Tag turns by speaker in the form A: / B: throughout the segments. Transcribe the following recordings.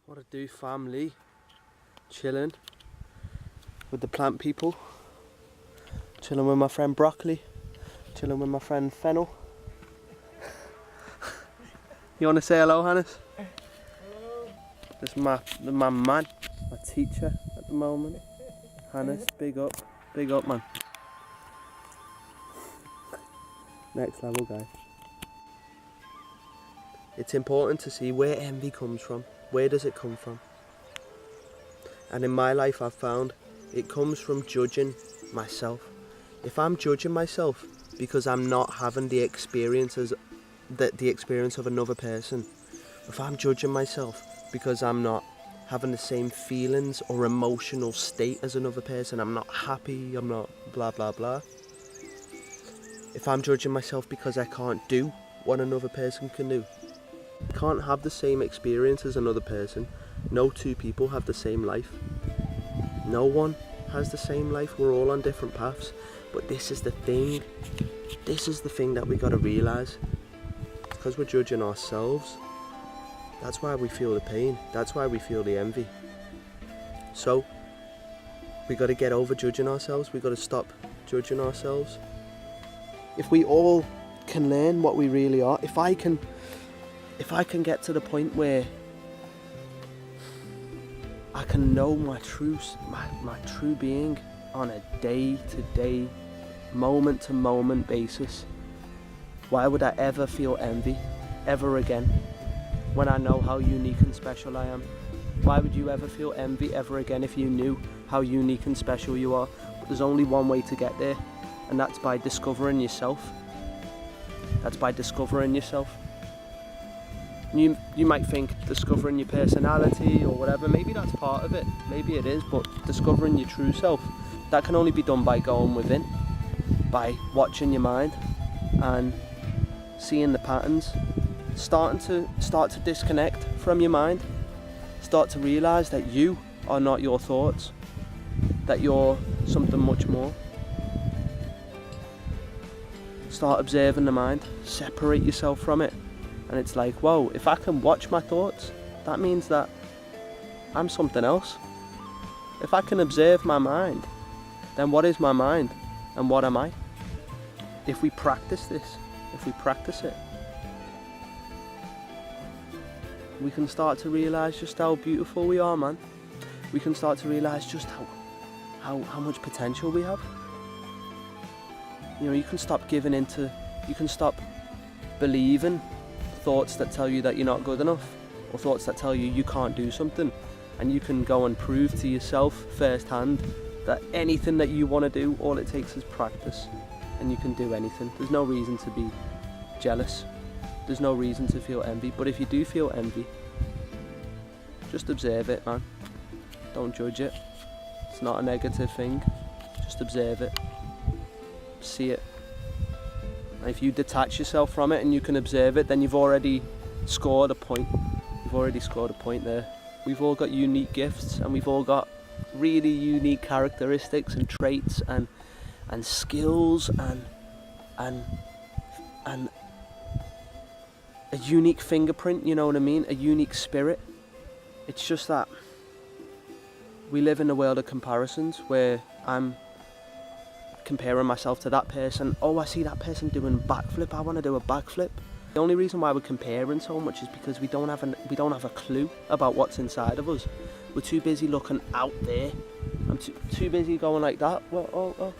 A: What to do, family? Chilling with the plant people. Chilling with my friend Broccoli. Chilling with my friend Fennel. You want to say hello, Hannes?
B: Hello.
A: This is my man, my teacher at the moment. Hannes, big up, man. Next level, guys. It's important to see where envy comes from. Where does it come from? And in my life, I've found it comes from judging myself. If I'm judging myself because I'm not having the experiences, the experience of another person, if I'm judging myself because I'm not having the same feelings or emotional state as another person, I'm not happy, I'm not blah blah blah. If I'm judging myself because I can't do what another person can do, I can't have the same experience as another person. No two people have the same life. No one has the same life. We're all on different paths. But this is the thing. This is the thing that we got to realise. It's because we're judging ourselves. That's why we feel the pain. That's why we feel the envy. So, we got to get over judging ourselves. We got to stop judging ourselves. If we all can learn what we really are, if I can get to the point where I can know my true being on a day-to-day, moment-to-moment basis, why would I ever feel envy ever again when I know how unique and special I am? Why would you ever feel envy ever again if you knew how unique and special you are? But there's only one way to get there, and that's by discovering yourself. That's by discovering yourself. You might think discovering your personality or whatever, maybe that's part of it, maybe it is, but discovering your true self, that can only be done by going within, by watching your mind and seeing the patterns, start to disconnect from your mind, start to realise that you are not your thoughts, that you're something much more. Start observing the mind, separate yourself from it. And it's like, whoa, if I can watch my thoughts, that means that I'm something else. If I can observe my mind, then what is my mind and what am I? If we practice this, if we practice it, we can start to realise just how beautiful we are, man. We can start to realise just how much potential we have. You know, you can stop giving into, you can stop believing thoughts that tell you that you're not good enough, or thoughts that tell you you can't do something, and you can go and prove to yourself firsthand that anything that you want to do, all it takes is practice, and you can do anything. There's no reason to be jealous, there's no reason to feel envy, but if you do feel envy, just observe it, man. Don't judge it. It's not a negative thing. Just observe it, see it. If you detach yourself from it and you can observe it, then you've already scored a point. You've already scored a point there. We've all got unique gifts, and we've all got really unique characteristics and traits and skills and a unique fingerprint, you know what I mean? A unique spirit. It's just that we live in a world of comparisons where I'm comparing myself to that person. Oh, I see that person doing a backflip, I want to do a backflip. The only reason why we're comparing so much is because we don't have a clue about what's inside of us. We're too busy looking out there. I'm too busy going like that. Well, oh.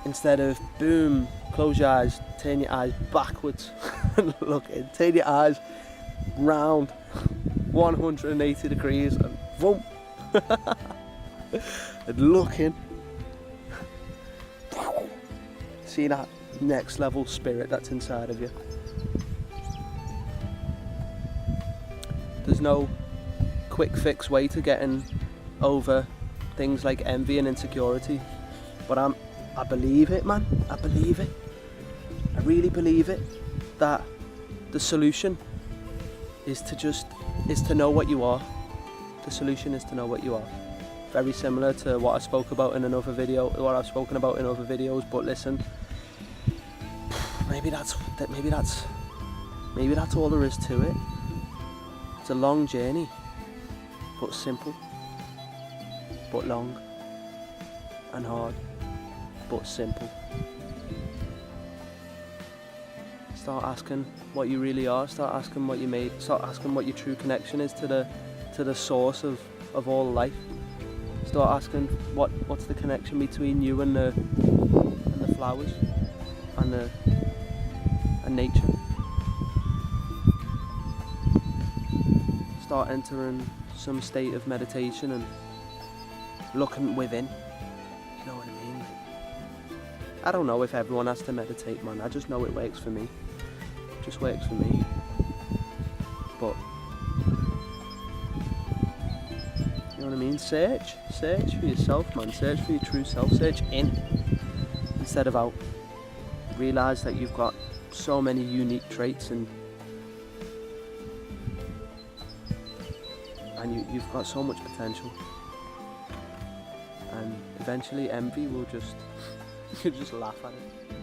A: Instead of boom, close your eyes, turn your eyes backwards and look in, turn your eyes round 180 degrees and boom. And looking. See that next level spirit that's inside of you. There's no quick fix way to getting over things like envy and insecurity, but I believe it, man. I believe it. I really believe it, that the solution is to know what you are. The solution is to know what you are. Very similar to what I spoke about in another video, what I've spoken about in other videos, but listen, maybe that's all there is to it. It's a long journey, but simple, but long, and hard, but simple. Start asking what you really are, start asking what you made, start asking what your true connection is to the source of all life. Start asking what's the connection between you and the flowers and nature. Start entering some state of meditation and looking within. You know what I mean? I don't know if everyone has to meditate, man. I just know it works for me. It just works for me. But you know what I mean? Search for yourself, man. Search for your true self. Search in instead of out. Realise that you've got so many unique traits and you've got so much potential. And eventually envy will just you'll just laugh at it.